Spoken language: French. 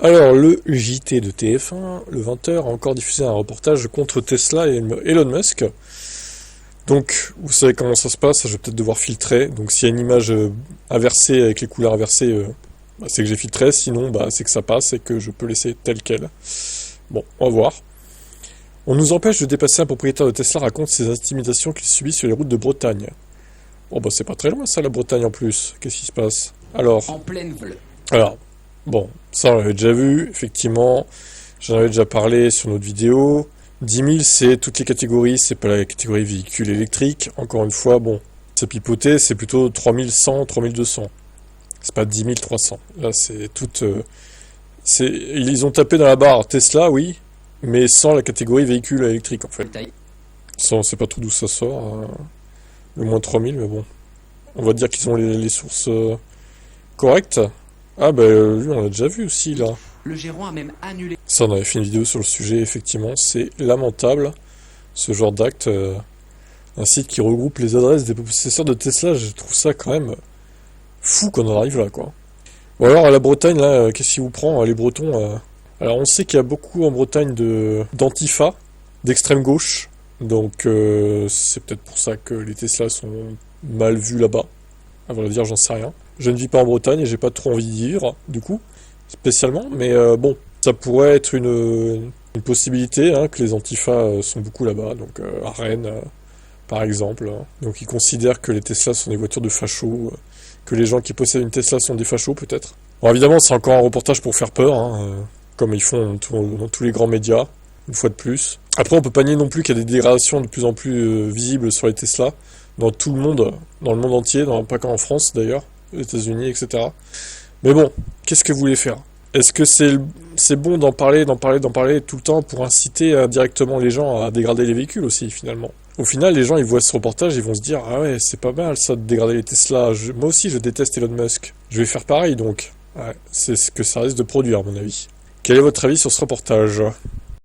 Alors, le JT de TF1, le 20h, a encore diffusé un reportage contre Tesla et Elon Musk. Donc, vous savez comment ça se passe, je vais peut-être devoir filtrer. Donc, s'il y a une image inversée, avec les couleurs inversées, c'est que j'ai filtré. Sinon, c'est que ça passe et que je peux laisser tel quel. Bon, on va voir. On nous empêche de dépasser. Un propriétaire de Tesla raconte ses intimidations qu'il subit sur les routes de Bretagne. Bon, c'est pas très loin, ça, la Bretagne, en plus. Qu'est-ce qui se passe? Alors, En pleine vol. alors, bon, ça, on l'avait déjà vu, effectivement. J'en avais déjà parlé sur notre vidéo. 10 000, c'est toutes les catégories, c'est pas la catégorie véhicule électrique. Encore une fois, bon, c'est pipoté, c'est plutôt 3100, 3200. C'est pas 10 300. Là, c'est tout... ils ont tapé dans la barre Tesla, oui, mais sans la catégorie véhicule électrique, en fait. On sait pas trop d'où ça sort, le moins 3000, mais bon. On va dire qu'ils ont les sources correctes. Ah, lui, on l'a déjà vu aussi, là. Le gérant a même annulé. Ça, on avait fait une vidéo sur le sujet, effectivement. C'est lamentable, ce genre d'acte. Un site qui regroupe les adresses des possesseurs de Tesla, je trouve ça quand même fou qu'on en arrive là, quoi. Bon, alors, à la Bretagne, là, qu'est-ce qui vous prend, les Bretons Alors, on sait qu'il y a beaucoup en Bretagne d'antifa, d'extrême gauche. Donc, c'est peut-être pour ça que les Tesla sont mal vus là-bas. À vrai dire, j'en sais rien. Je ne vis pas en Bretagne et j'ai pas trop envie d'y vivre, du coup, spécialement. Mais bon, ça pourrait être une possibilité, hein, que les antifas sont beaucoup là-bas. Donc, à Rennes, par exemple. Donc, ils considèrent que les Tesla sont des voitures de fachos, que les gens qui possèdent une Tesla sont des fachos, peut-être. Bon, évidemment, c'est encore un reportage pour faire peur, hein, comme ils font dans tous les grands médias, une fois de plus. Après, on peut pas nier non plus qu'il y a des dégradations de plus en plus visibles sur les Tesla, dans tout le monde, dans le monde entier, pas qu'en France d'ailleurs, aux États-Unis, etc. Mais bon, qu'est-ce que vous voulez faire? Est-ce que c'est bon d'en parler tout le temps pour inciter directement les gens à dégrader les véhicules aussi, finalement? Au final, les gens, ils voient ce reportage, ils vont se dire, ah ouais, c'est pas mal ça de dégrader les Tesla. Moi aussi, je déteste Elon Musk. Je vais faire pareil, donc. Ouais, c'est ce que ça risque de produire, à mon avis. Quel est votre avis sur ce reportage?